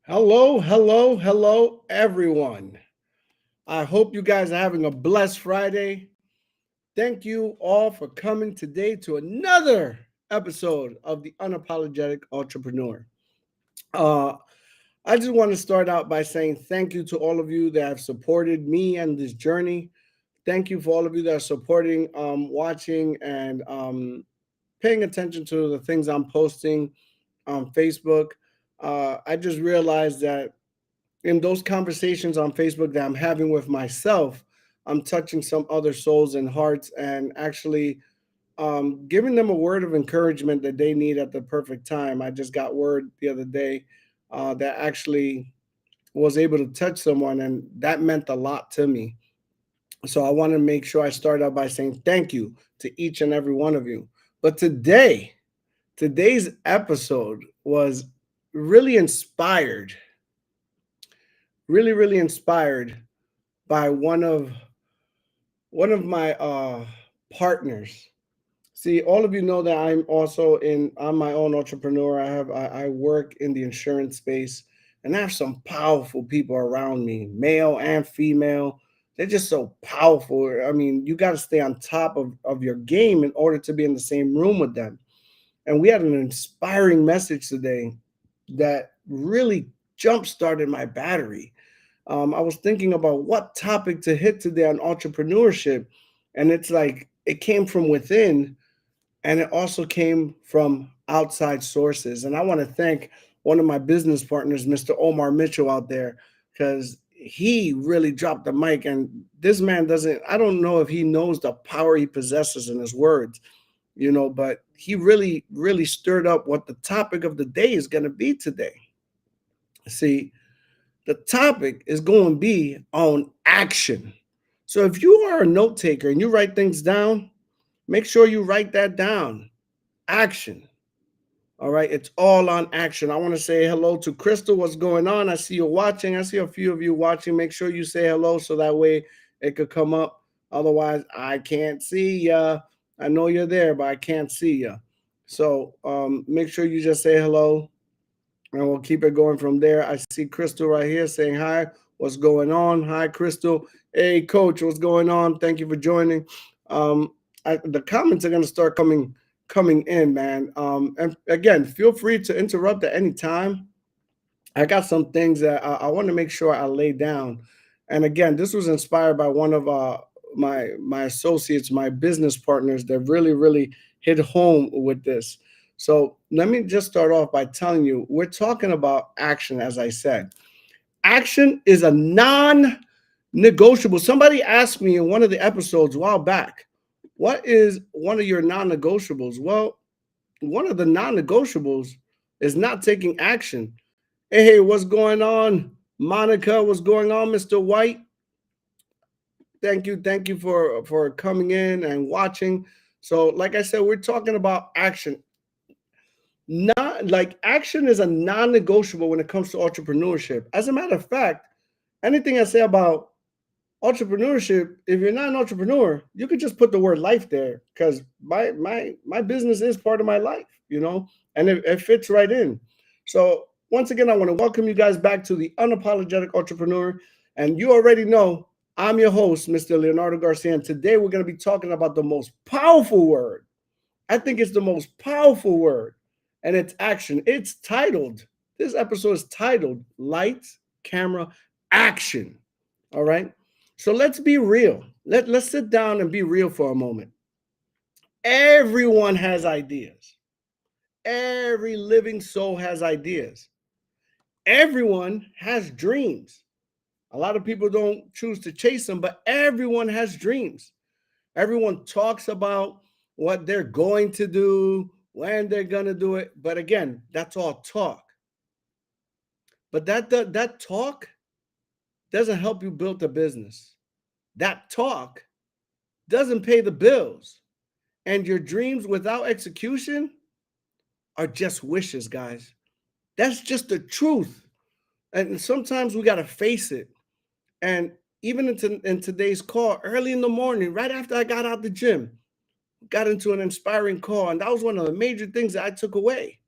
Hello, hello, hello, everyone. I hope you guys are having a blessed Friday. Thank you all for coming today to another episode of the Unapologetic Entrepreneur. Uh, I just want to start out by saying thank you to all of you that have supported me and this journey. Thank you for all of you that are supporting, watching, and paying attention to the things I'm posting on Facebook. I just realized that in those conversations on Facebook that I'm having with myself, I'm touching some other souls and hearts and actually giving them a word of encouragement that they need at the perfect time. I just got word the other day that actually was able to touch someone, and that meant a lot to me. So I want to make sure I start out by saying thank you to each and every one of you. But today's episode was really inspired, really inspired by one of my partners. See, all of you know that I'm my own entrepreneur. I work in the insurance space, and I have some powerful people around me, male and female. They're just so powerful. I mean, you got to stay on top of your game in order to be in the same room with them. And we had an inspiring message today that really jump started my battery. I was thinking about what topic to hit today on entrepreneurship, and it's like it came from within, and it also came from outside sources. And I want to thank one of my business partners, Mr. Omar Mitchell, out there, because he really dropped the mic. And this man doesn't, I don't know if he knows the power he possesses in his words, but he really stirred up what the topic of the day is going to be today. See, the topic is going to be on action. So if you are a note taker and you write things down, make sure you write that down. Action. All right. It's all on action. I want to say hello to Crystal. What's going on? I see you watching. I see a few of you watching. Make sure you say hello so that way it could come up. Otherwise, I can't see ya. I know you're there, but I can't see ya. So make sure you just say hello, and we'll keep it going from there. I see Crystal right here saying hi. What's going on? Hi, Crystal. Hey, Coach. What's going on? Thank you for joining. The comments are going to start coming in, man. And again, feel free to interrupt at any time. I got some things that I want to make sure I lay down. And again, this was inspired by one of my associates, my business partners that really hit home with this. So let me just start off by telling you, we're talking about action, as I said. Action is a non-negotiable. Somebody asked me in one of the episodes a while back, what is one of your non-negotiables? Well, one of the non-negotiables is not taking action. Hey, what's going on, Monica? What's going on, Mr. White? Thank you for coming in and watching. So, like I said, we're talking about action. Not like action is a non-negotiable when it comes to entrepreneurship. As a matter of fact, anything I say about entrepreneurship, if you're not an entrepreneur, you could just put the word life there, because my business is part of my life, and it fits right in. So once again, I want to welcome you guys back to the Unapologetic Entrepreneur. And you already know I'm your host, Mr. Leonardo Garcia. And today we're going to be talking about the most powerful word. I think it's the most powerful word, and it's action. This episode is titled Lights, Camera, Action. All right. So let's be real. Let's sit down and be real for a moment. Everyone has ideas. Every living soul has ideas. Everyone has dreams. A lot of people don't choose to chase them, but everyone has dreams. Everyone talks about what they're going to do, when they're going to do it. But again, that's all talk. But that talk doesn't help you build a business. That talk doesn't pay the bills. And your dreams without execution are just wishes, guys. That's just the truth. And sometimes we got to face it. And even in today's call, early in the morning, right after I got out the gym, got into an inspiring call. And that was one of the major things that I took away.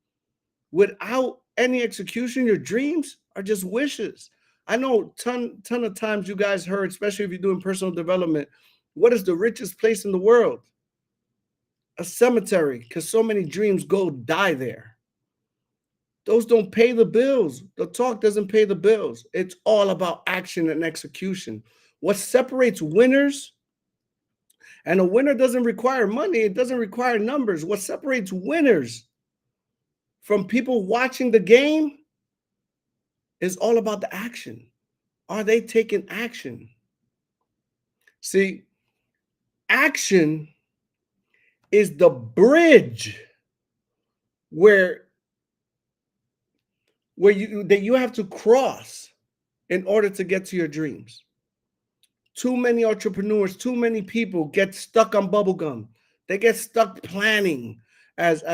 Without any execution, your dreams are just wishes. I know ton of times you guys heard, especially if you're doing personal development, what is the richest place in the world? A cemetery, because so many dreams go die there. Those don't pay the bills. The talk doesn't pay the bills. It's all about action and execution. What separates winners, and a winner doesn't require money, it doesn't require numbers. What separates winners from people watching the game is all about the action. Are they taking action? See, action is the bridge where you have to cross in order to get to your dreams. Too many entrepreneurs, too many people get stuck on bubblegum. They get stuck planning, as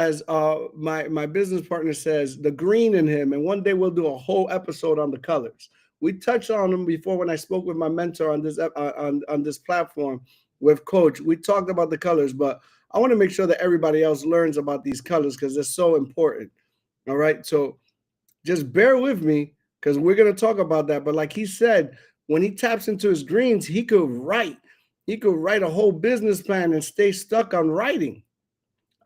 my business partner says, the green in him. And one day we'll do a whole episode on the colors. We touched on them before when I spoke with my mentor on this platform with Coach. We talked about the colors, but I want to make sure that everybody else learns about these colors because they're so important. All right, so just bear with me because we're going to talk about that. But like he said, when he taps into his greens, he could write. He could write a whole business plan and stay stuck on writing.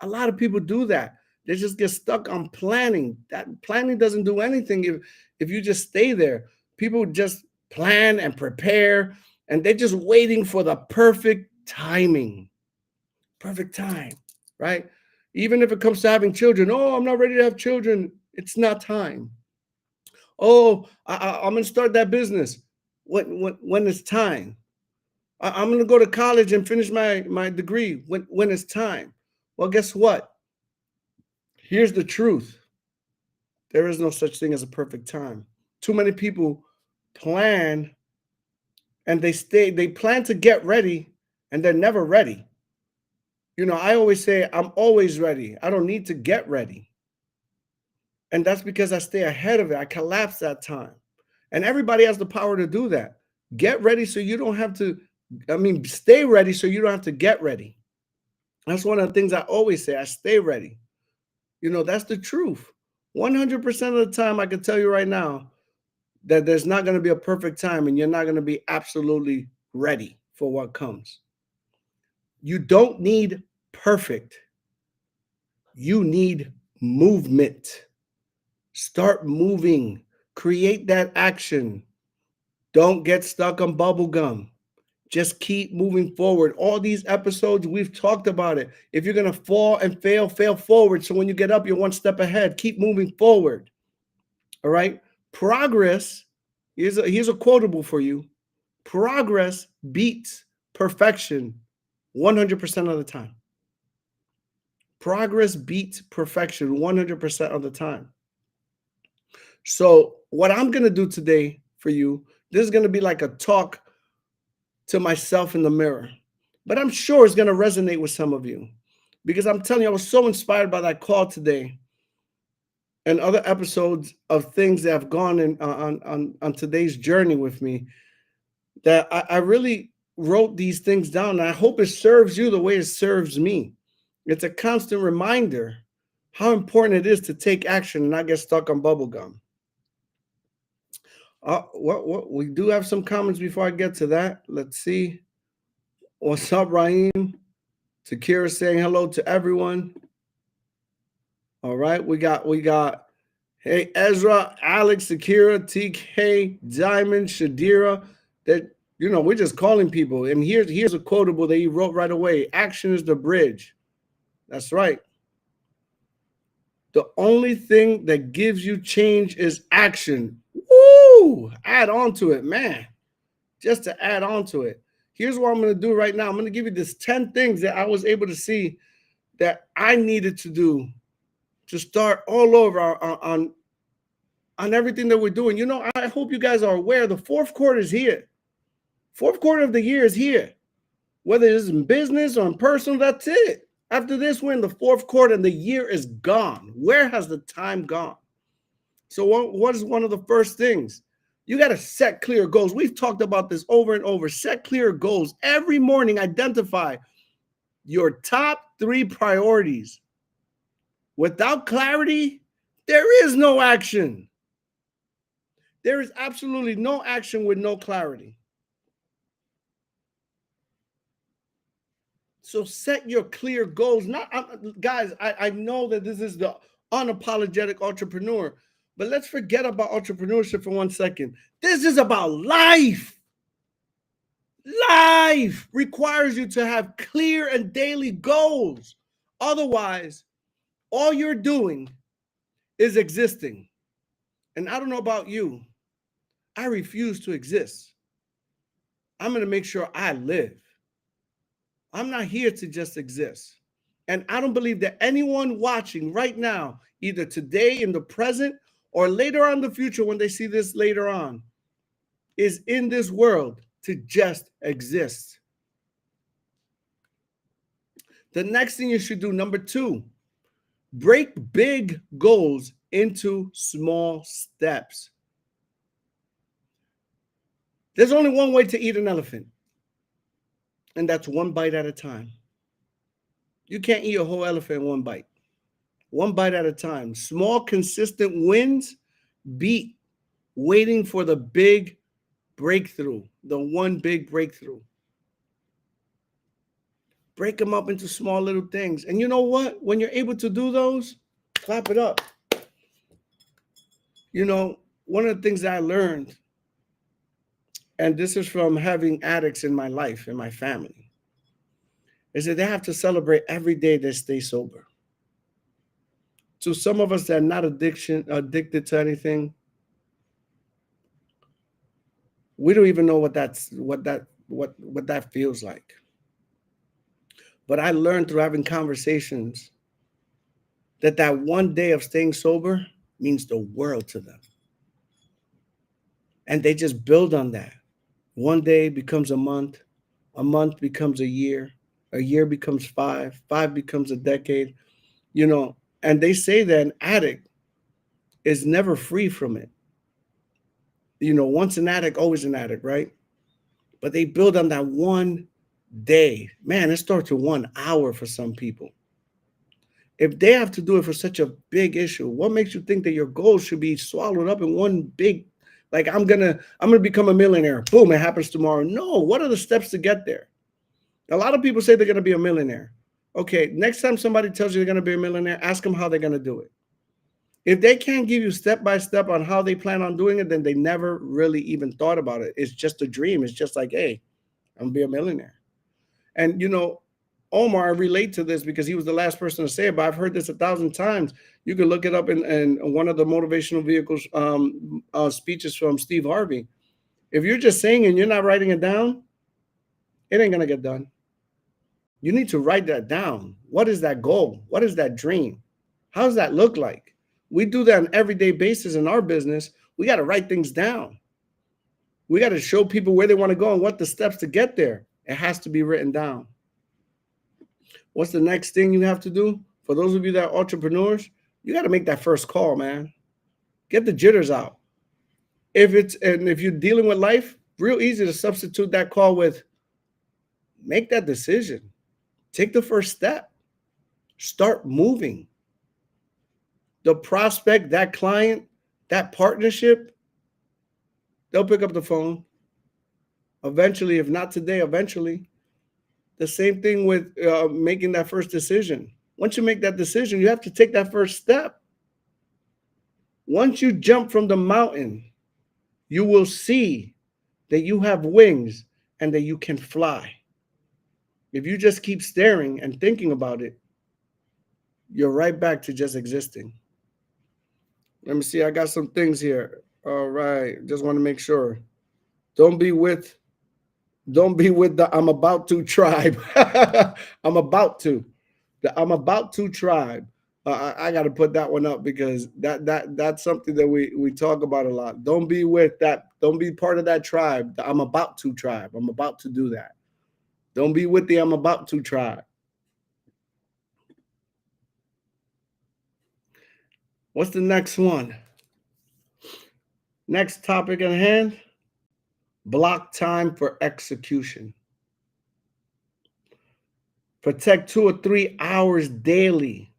A lot of people do that. They just get stuck on planning. That planning doesn't do anything if you just stay there. People just plan and prepare, and they're just waiting for the perfect timing. Perfect time, right? Even if it comes to having children, oh, I'm not ready to have children. It's not time. Oh, I'm going to start that business. When it's time. I'm going to go to college and finish my degree when it's time. Well, guess what? Here's the truth. There is no such thing as a perfect time. Too many people plan and they plan to get ready and they're never ready. I always say I'm always ready. I don't need to get ready. And that's because I stay ahead of it. I collapse that time. And everybody has the power to do that. Get ready so you don't have to, stay ready so you don't have to get ready. That's one of the things I always say. I stay ready. That's the truth. 100% of the time, I can tell you right now that there's not going to be a perfect time and you're not going to be absolutely ready for what comes. You don't need perfect. You need movement. Start moving. Create that action. Don't get stuck on bubblegum. Just keep moving forward. All these episodes, we've talked about it. If you're going to fall and fail forward. So when you get up, you're one step ahead. Keep moving forward. All right. Progress, here's a quotable for you. Progress beats perfection 100% of the time. Progress beats perfection 100% of the time. So what I'm going to do today for you, this is going to be like a talk to myself in the mirror. But I'm sure it's going to resonate with some of you because I'm telling you, I was so inspired by that call today and other episodes of things that have gone in on today's journey with me. that I really wrote these things down, and I hope it serves you the way it serves me. It's a constant reminder how important it is to take action and not get stuck on bubble gum. What we do have some comments before I get to that. Let's see. What's up, Raheem? Takira saying hello to everyone. All right, we got hey Ezra, Alex, Akira, TK, Diamond, Shadira. That we're just calling people. And here's a quotable that he wrote right away. Action is the bridge. That's right. The only thing that gives you change is action. Woo! Add on to it, man. Just to add on to it. Here's what I'm going to do right now. I'm going to give you this 10 things that I was able to see that I needed to do to start all over on everything that we're doing. I hope you guys are aware the fourth quarter is here. Fourth quarter of the year is here. Whether it's in business or in personal, that's it. After this, we're in the fourth quarter and the year is gone. Where has the time gone? So what is one of the first things? You got to set clear goals. We've talked about this over and over. Set clear goals. Every morning, identify your top 3 priorities. Without clarity, there is no action. There is absolutely no action with no clarity. So set your clear goals. Guys, I know that this is the unapologetic entrepreneur, but let's forget about entrepreneurship for 1 second. This is about life. Life requires you to have clear and daily goals. Otherwise, all you're doing is existing. And I don't know about you. I refuse to exist. I'm going to make sure I live. I'm not here to just exist. And I don't believe that anyone watching right now, either today in the present or later on in the future when they see this later on, is in this world to just exist. The next thing you should do, number 2, break big goals into small steps. There's only one way to eat an elephant, and that's 1 bite at a time. You can't eat a whole elephant in 1 bite. 1 bite at a time. Small, consistent wins beat waiting for the big breakthrough, the one big breakthrough. Break them up into small little things. And you know what? When you're able to do those, clap it up. One of the things that I learned, and this is from having addicts in my life, in my family, is that they have to celebrate every day they stay sober. To some of us that are not addicted to anything, we don't even know what that feels like. But I learned through having conversations that 1 day of staying sober means the world to them. And they just build on that. 1 day becomes a month becomes a year becomes 5 becomes a decade, and they say that an addict is never free from it. Once an addict, always an addict, right? But they build on that 1 day. Man, it starts with 1 hour for some people. If they have to do it for such a big issue, what makes you think that your goals should be swallowed up in one big, like I'm gonna become a millionaire. Boom, it happens tomorrow. No, what are the steps to get there? A lot of people say they're gonna be a millionaire. Okay, next time somebody tells you they're gonna be a millionaire, ask them how they're gonna do it. If they can't give you step by step on how they plan on doing it, then they never really even thought about it. It's just a dream. It's just like, hey, I'm gonna be a millionaire. And Omar, I relate to this because he was the last person to say it, but I've heard this 1,000 times. You can look it up in one of the motivational vehicles speeches from Steve Harvey. If you're just saying and you're not writing it down, it ain't gonna get done. You need to write that down. What is that goal? What is that dream? How does that look like? We do that on an everyday basis in our business. We got to write things down. We got to show people where they want to go and what the steps to get there. It has to be written down. What's the next thing you have to do? For those of you that are entrepreneurs, you got to make that first call, man. Get the jitters out. If you're dealing with life, Real easy to substitute that call with make that decision. Take the first step. Start moving. The prospect, that client, that partnership, they'll pick up the phone eventually, if not today, eventually. The same thing with making that first decision. Once you make that decision, you have to take that first step. Once you jump from the mountain, you will see that you have wings and that you can fly. If you just keep staring and thinking about it, you're right back to just existing. Let me see. I got some things here. All right. Just want to make sure. Don't be with the I'm about to tribe. I'm about to. The I'm about to tribe. I got to put that one up because that's something that we talk about a lot. Don't be with that. Don't be part of that tribe. The I'm about to tribe. I'm about to do that. Don't be with the I'm about to tribe. What's the next one? Next topic at hand, block time for execution. Protect 2 or 3 hours daily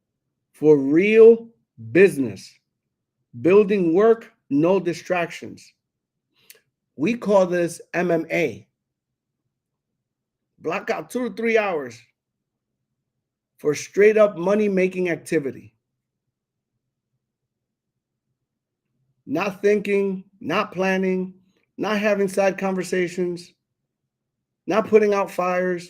for real business. Building work, no distractions. We call this MMA. Block out 2 to 3 hours for straight up money making activity. Not thinking, not planning, not having side conversations, not putting out fires,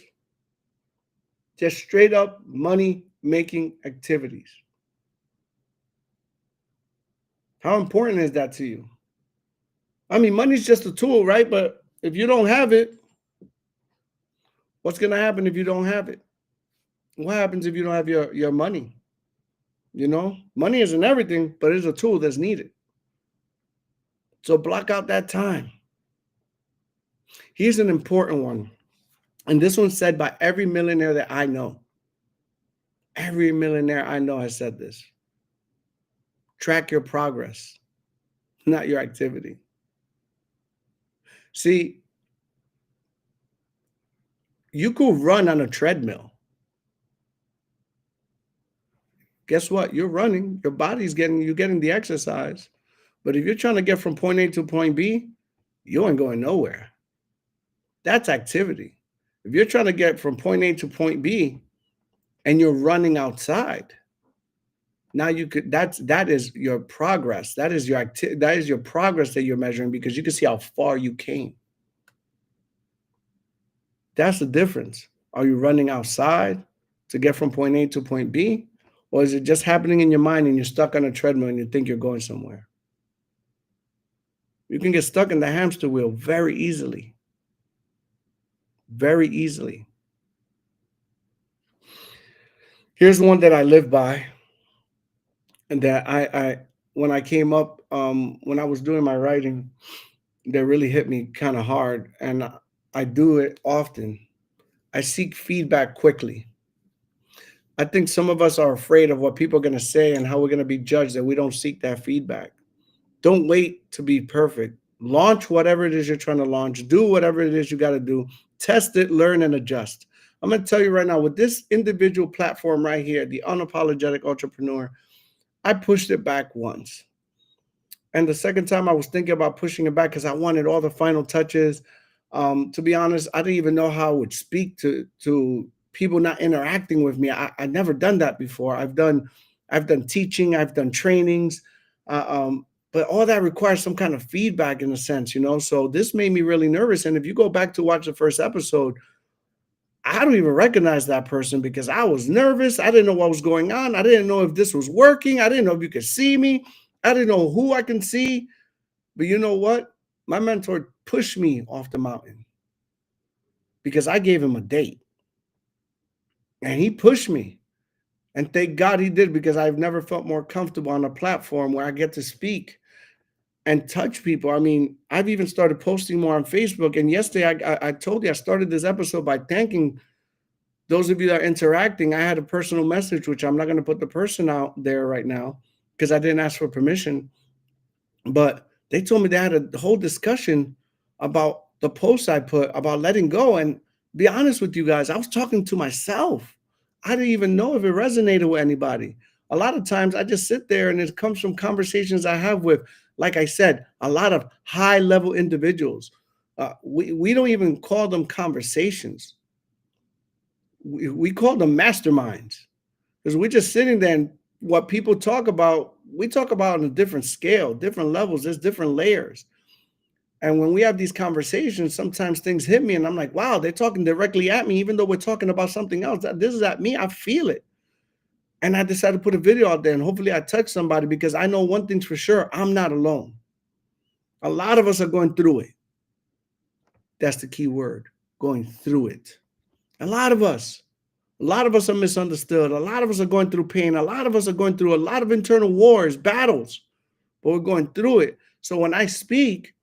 just straight up money making activities. How important is that to you? I mean, money's just a tool, right? But if you don't have it, what's going to happen if you don't have it? What happens if you don't have your money? You know, money isn't everything, but it's a tool that's needed. So block out that time. Here's an important one. And this one's said by every millionaire that I know. Every millionaire I know has said this. Track your progress, not your activity. See, you could run on a treadmill. Guess what? You're running. Your body's you're getting the exercise. But if you're trying to get from point A to point B, you ain't going nowhere. That's activity. If you're trying to get from point A to point B and you're running outside, now that is your progress. That is your progress that you're measuring because you can see how far you came. That's the difference. Are you running outside to get from point A to point B? Or is it just happening in your mind and you're stuck on a treadmill and you think you're going somewhere? You can get stuck in the hamster wheel very easily. Very easily. Here's one that I live by and that I when I came up, when I was doing my writing, that really hit me kind of hard. And I do it often. I seek feedback quickly. I think some of us are afraid of what people are going to say and how we're going to be judged that we don't seek that feedback. Don't wait to be perfect. Launch whatever it is you're trying to launch. Do whatever it is you got to do. Test it, learn, and adjust. I'm going to tell you right now, with this individual platform right here, the Unapologetic Entrepreneur, I pushed it back once. And the second time I was thinking about pushing it back because I wanted all the final touches. To be honest, I didn't even know how I would speak to people not interacting with me. I've never done that before. I've done teaching, I've done trainings, but all that requires some kind of feedback in a sense, you know. So this made me really nervous. And if you go back to watch the first episode, I don't even recognize that person because I was nervous. I didn't know what was going on. I didn't know if this was working. I didn't know if you could see me. I didn't know who I can see. But you know what? My mentor pushed me off the mountain because I gave him a date. And he pushed me. And thank God he did because I've never felt more comfortable on a platform where I get to speak and touch people. I mean, I've even started posting more on Facebook. And yesterday, I told you I started this episode by thanking those of you that are interacting. I had a personal message, which I'm not going to put the person out there right now because I didn't ask for permission. But they told me they had a whole discussion about the post I put about letting go. And be honest with you guys, I was talking to myself. I didn't even know if it resonated with anybody. A lot of times I just sit there and it comes from conversations I have with, like I said, a lot of high level individuals. We don't even call them conversations. We call them masterminds, because we're just sitting there, and what people talk about, we talk about on a different scale, different levels, there's different layers. And when we have these conversations, sometimes things hit me and I'm like, wow, they're talking directly at me, even though we're talking about something else. This is at me, I feel it. And I decided to put a video out there, and hopefully I touch somebody, because I know one thing's for sure, I'm not alone. A lot of us are going through it. That's the key word, going through it. A lot of us. A lot of us are misunderstood. A lot of us are going through pain. A lot of us are going through a lot of internal wars, battles, but we're going through it. So when I speak,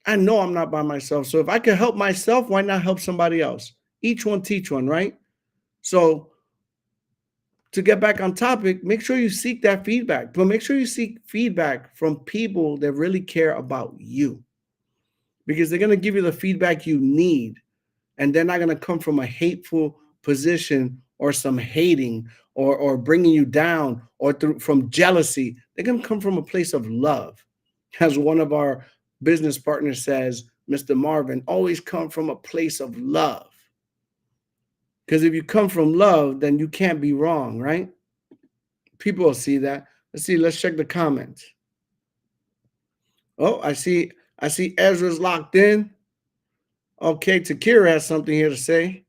I know I'm not by myself. So if I can help myself, why not help somebody else? Each one teach one, right? So to get back on topic, make sure you seek that feedback, but make sure you seek feedback from people that really care about you, because they're going to give you the feedback you need. And they're not going to come from a hateful position or some hating or bringing you down or from jealousy. They're going to come from a place of love. As one of our business partners says, Mr. Marvin, always come from a place of love. Because if you come from love, then you can't be wrong, right? People will see that. Let's check the comments. Oh, I see Ezra's locked in. Okay, Takira has something here to say.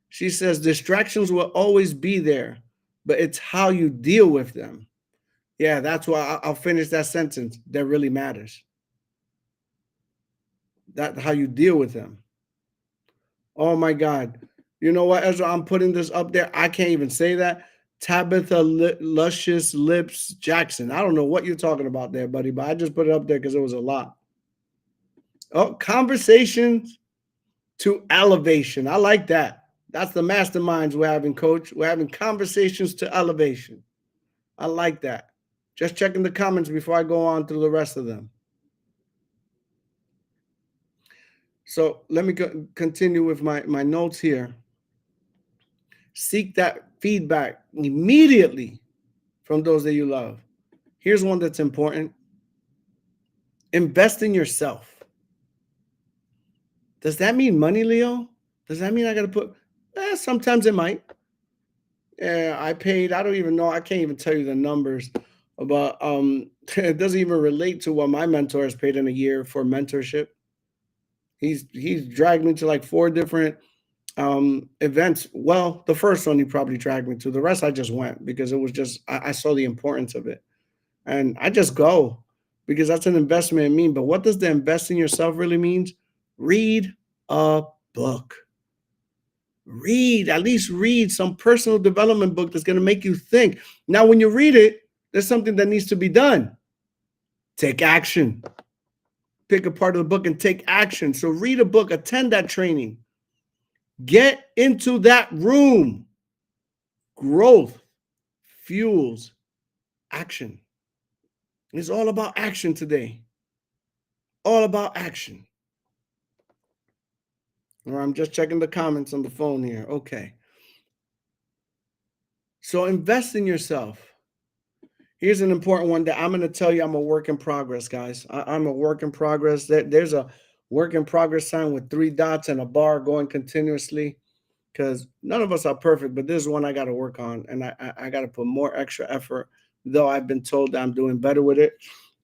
She says distractions will always be there, but it's how you deal with them. Yeah, that's why I'll finish that sentence. That really matters. That how you deal with them. Oh my God. You know what, Ezra? I'm putting this up there. I can't even say that. Tabitha Luscious Lips Jackson. I don't know what you're talking about there, buddy, but I just put it up there because it was a lot. Oh, conversations to elevation. I like that. That's the masterminds we're having, coach. We're having conversations to elevation. I like that. Just checking the comments before I go on through the rest of them. So let me continue with my notes here. Seek that feedback immediately from those that you love. Here's one that's important. Invest in yourself. Does that mean money, Leo? Does that mean I got to put? Sometimes it might. Yeah, I don't even know. I can't even tell you the numbers. But it doesn't even relate to what my mentor has paid in a year for mentorship. He's dragged me to like 4 different events. Well, the first one he probably dragged me to. The rest I just went because it was just I saw the importance of it. And I just go because that's an investment in me. But what does the invest in yourself really means? Read a book. At least read some personal development book that's going to make you think. Now, when you read it, there's something that needs to be done. Take action. Pick a part of the book and take action. So read a book, attend that training. Get into that room. Growth fuels action. It's all about action today. All about action. Or I'm just checking the comments on the phone here. Okay. So invest in yourself. Here's an important one that I'm going to tell you I'm a work in progress, guys. I'm a work in progress. There's a work in progress sign with 3 dots and a bar going continuously, because none of us are perfect, but this is one I got to work on. And I got to put more extra effort. Though I've been told that I'm doing better with it,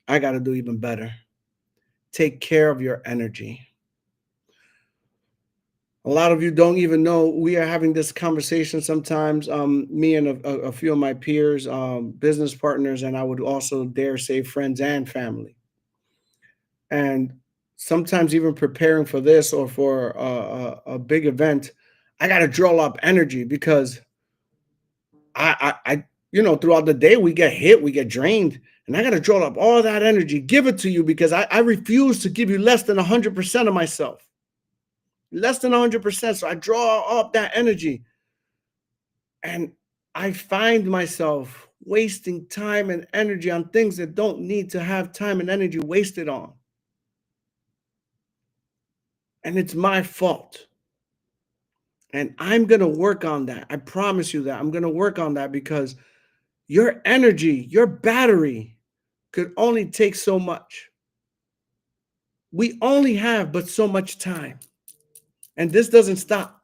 I got to do even better. Take care of your energy. A lot of you don't even know we are having this conversation sometimes, me and a few of my peers, business partners, and I would also dare say friends and family. And sometimes even preparing for this or for a big event, I got to draw up energy because I throughout the day we get hit, we get drained, and I got to draw up all that energy, give it to you because I refuse to give you less than 100% of myself. Less than 100%. So I draw up that energy. And I find myself wasting time and energy on things that don't need to have time and energy wasted on. And it's my fault. And I'm going to work on that. I promise you that. I'm going to work on that because your energy, your battery could only take so much. We only have but so much time. And this doesn't stop.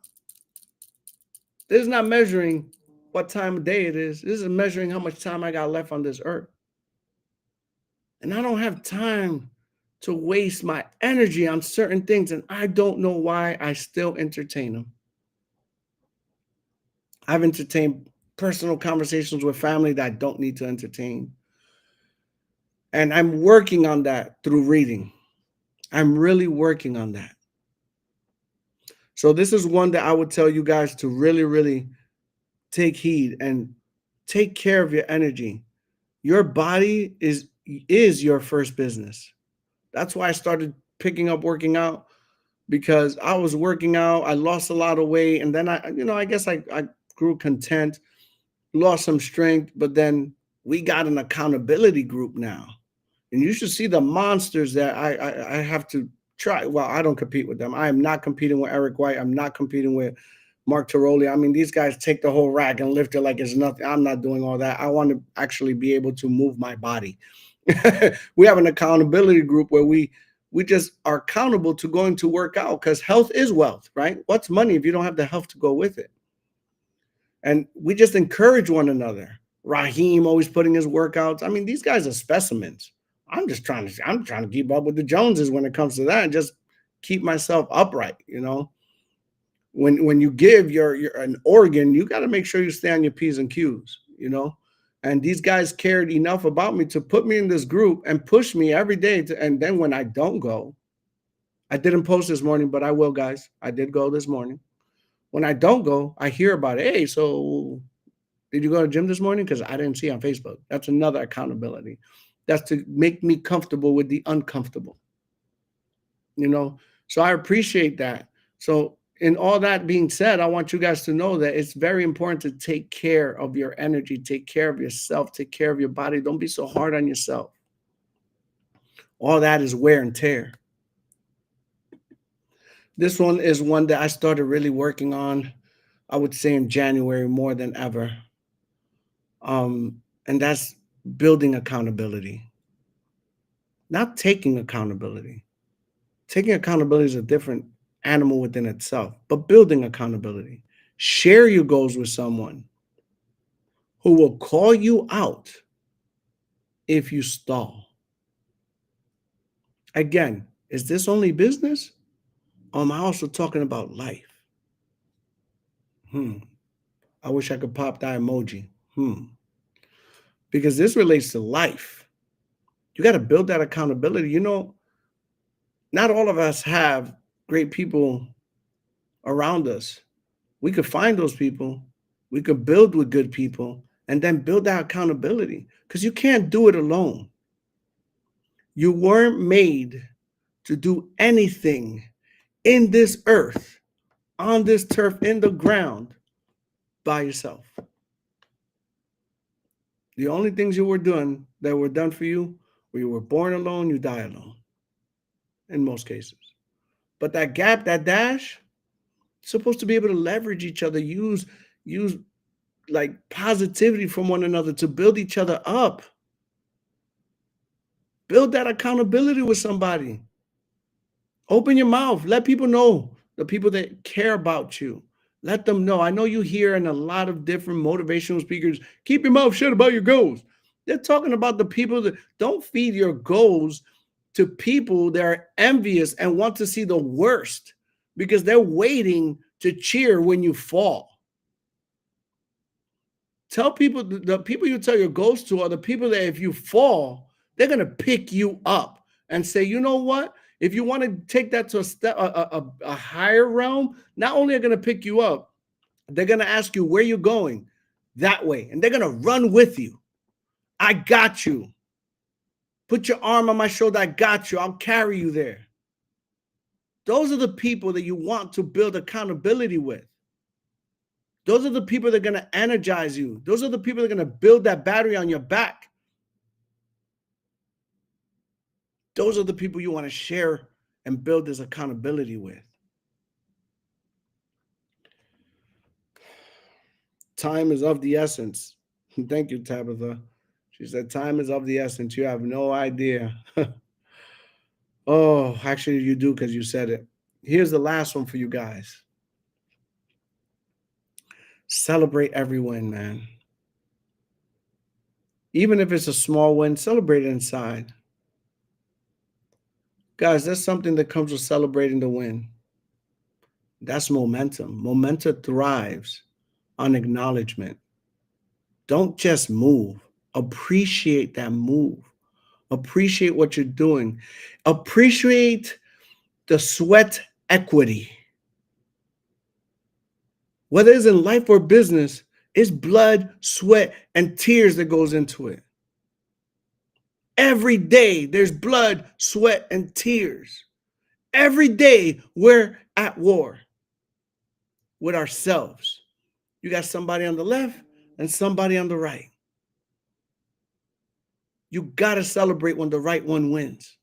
This is not measuring what time of day it is. This is measuring how much time I got left on this earth. And I don't have time to waste my energy on certain things. And I don't know why I still entertain them. I've entertained personal conversations with family that I don't need to entertain. And I'm working on that through reading. I'm really working on that. So this is one that I would tell you guys to really, really take heed and take care of your energy. Your body is your first business. That's why I started picking up working out, because I was working out. I lost a lot of weight. And then I guess I grew content, lost some strength, but then we got an accountability group now. And you should see the monsters that I have to try. Well, I don't compete with them. I am not competing with Eric White. I'm not competing with Mark Tiroli. I mean, these guys take the whole rack and lift it like it's nothing. I'm not doing all that. I want to actually be able to move my body. We have an accountability group where we just are accountable to going to work out, because health is wealth, right? What's money if you don't have the health to go with it? And we just encourage one another. Raheem always putting his workouts. I mean, these guys are specimens. I'm trying to keep up with the Joneses when it comes to that, and just keep myself upright. When you give your an organ, you got to make sure you stay on your P's and Q's. And these guys cared enough about me to put me in this group and push me every day. And then when I don't go, I didn't post this morning, but I will, guys. I did go this morning. When I don't go, I hear about it. Hey, so did you go to the gym this morning? Because I didn't see on Facebook. That's another accountability. That's to make me comfortable with the uncomfortable. So I appreciate that. So in all that being said, I want you guys to know that it's very important to take care of your energy, take care of yourself, take care of your body. Don't be so hard on yourself. All that is wear and tear. This one is one that I started really working on, I would say in January more than ever. And that's building accountability, not taking accountability. Taking accountability is a different animal within itself, but building accountability. Share your goals with someone who will call you out if you stall. Again, is this only business? Or am I also talking about life? I wish I could pop that emoji. Because this relates to life. You got to build that accountability. Not all of us have great people around us. We could find those people. We could build with good people and then build that accountability, because you can't do it alone. You weren't made to do anything in this earth, on this turf, in the ground by yourself. The only things you were doing that were done for you, where you were born alone, you die alone in most cases. But that gap, that dash, supposed to be able to leverage each other, use like positivity from one another to build each other up. Build that accountability with somebody. Open your mouth. Let people know, the people that care about you. Let them know. I know you hear in a lot of different motivational speakers, keep your mouth shut about your goals. They're talking about the people that don't feed your goals to people that are envious and want to see the worst, because they're waiting to cheer when you fall. Tell people, the people you tell your goals to are the people that if you fall, they're going to pick you up and say, you know what? If you want to take that to a higher realm, not only are they going to pick you up, they're going to ask you where you're going, that way. And they're going to run with you. I got you. Put your arm on my shoulder. I got you. I'll carry you there. Those are the people that you want to build accountability with. Those are the people that are going to energize you. Those are the people that are going to build that battery on your back. Those are the people you want to share and build this accountability with. Time is of the essence. Thank you, Tabitha. She said, time is of the essence. You have no idea. Oh, actually, you do because you said it. Here's the last one for you guys. Celebrate every win, man. Even if it's a small win, celebrate it inside. Guys, that's something that comes with celebrating the win. That's momentum. Momentum thrives on acknowledgement. Don't just move. Appreciate that move. Appreciate what you're doing. Appreciate the sweat equity. Whether it's in life or business, it's blood, sweat, and tears that goes into it. Every day there's blood, sweat, and tears. Every day we're at war with ourselves. You got somebody on the left and somebody on the right. You got to celebrate when the right one wins.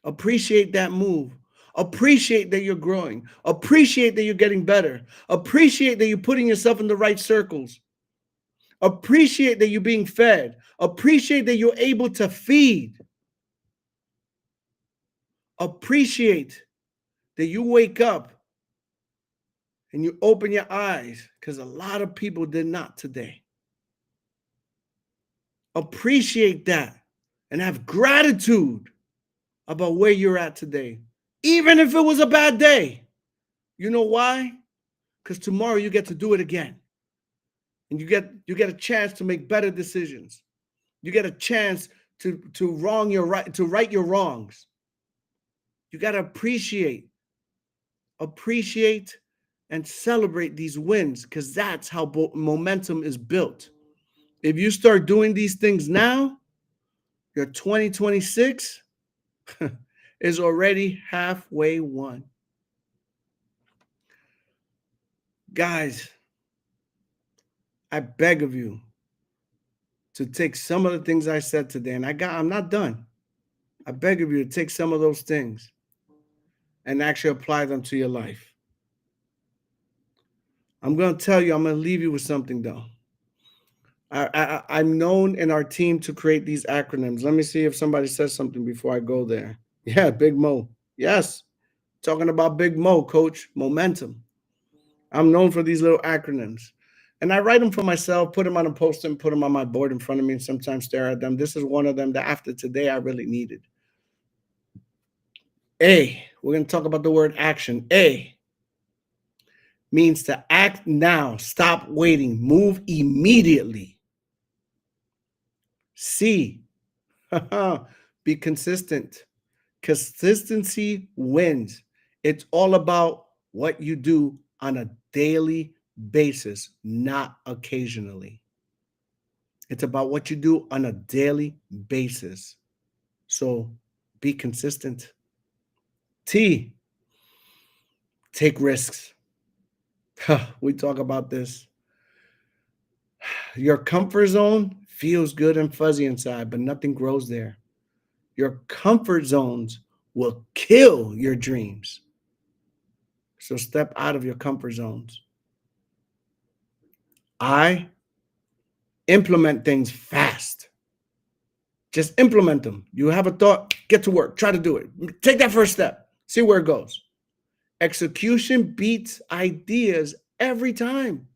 Appreciate that move. Appreciate that you're growing. Appreciate that you're getting better. Appreciate that you're putting yourself in the right circles. Appreciate that you're being fed. Appreciate that you're able to feed. Appreciate that you wake up and you open your eyes, because a lot of people did not today. Appreciate that and have gratitude about where you're at today, even if it was a bad day. You know why? Because tomorrow you get to do it again. And you get a chance to make better decisions. You get a chance to right your wrongs. You got to appreciate and celebrate these wins, because that's how momentum is built. If you start doing these things now, your 2026 is already halfway won. Guys, I beg of you to take some of the things I said today, and I'm not done. I beg of you to take some of those things and actually apply them to your life. I'm going to tell you, I'm going to leave you with something though. I'm known in our team to create these acronyms. Let me see if somebody says something before I go there. Yeah, Big Mo. Yes. Talking about Big Mo, coach. Momentum. I'm known for these little acronyms. And I write them for myself, put them on a post-it, and put them on my board in front of me, and sometimes stare at them. This is one of them that after today I really needed. A, we're going to talk about the word action. A means to act now. Stop waiting. Move immediately. C, be consistent. Consistency wins. It's all about what you do on a daily basis, not occasionally. It's about what you do on a daily basis. So be consistent. T, take risks. We talk about this. Your comfort zone feels good and fuzzy inside, but nothing grows there. Your comfort zones will kill your dreams. So step out of your comfort zones. I implement things fast. Just implement them. You have a thought, get to work, try to do it. Take that first step, see where it goes. Execution beats ideas every time.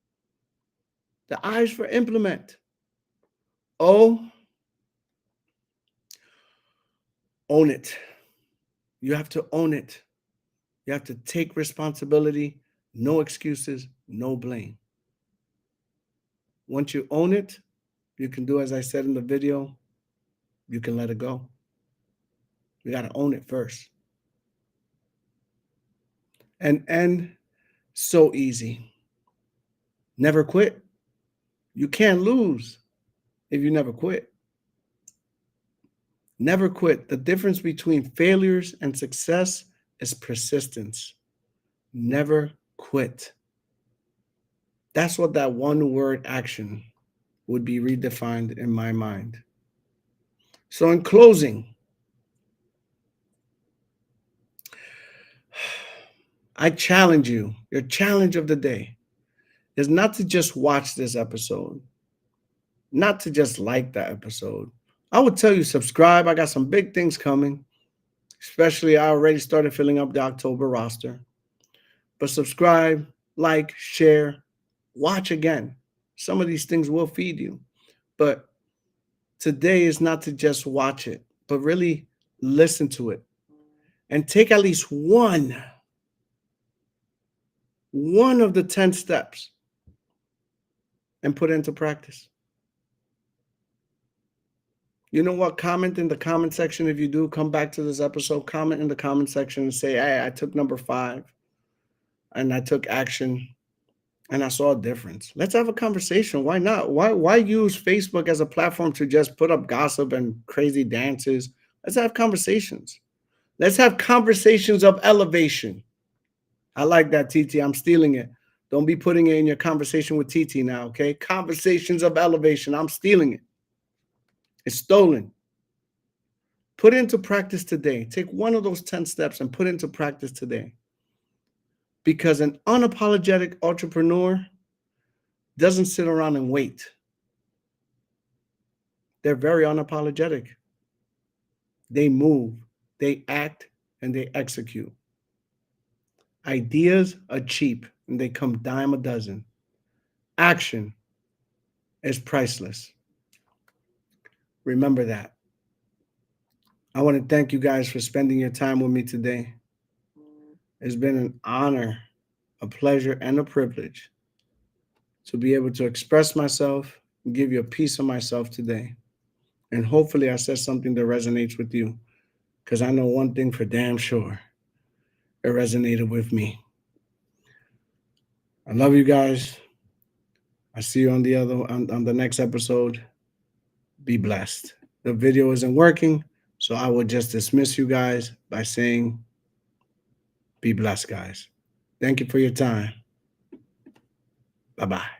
The I is for implement. O, own it. You have to own it. You have to take responsibility, no excuses, no blame. Once you own it, you can do as I said in the video, you can let it go. You got to own it first. And so easy. Never quit. You can't lose if you never quit. Never quit. The difference between failures and success is persistence. Never quit. That's what that one word action would be redefined in my mind. So in closing, I challenge you. Your challenge of the day is not to just watch this episode, not to just like the episode. I would tell you subscribe. I got some big things coming, especially I already started filling up the October roster. But subscribe, like, share, watch again. Some of these things will feed you. But today is not to just watch it, but really listen to it and take at least one of the 10 steps and put it into practice. You know what? Comment in the comment section. If you do come back to this episode, comment in the comment section and say, hey, I took number 5 and I took action and I saw a difference. Let's have a conversation. Why not? Why use Facebook as a platform to just put up gossip and crazy dances? Let's have conversations. Let's have conversations of elevation. I like that, TT. I'm stealing it. Don't be putting it in your conversation with TT now, okay? Conversations of elevation. I'm stealing it. It's stolen. Put it into practice today. Take one of those 10 steps and put it into practice today. Because an unapologetic entrepreneur doesn't sit around and wait. They're very unapologetic. They move, they act, and they execute. Ideas are cheap and they come dime a dozen. Action is priceless. Remember that. I want to thank you guys for spending your time with me today. It's been an honor, a pleasure, and a privilege to be able to express myself and give you a piece of myself today. And hopefully I said something that resonates with you, because I know one thing for damn sure. It resonated with me. I love you guys. I see you on the next episode. Be blessed. The video isn't working, so I will just dismiss you guys by saying, be blessed, guys. Thank you for your time. Bye-bye.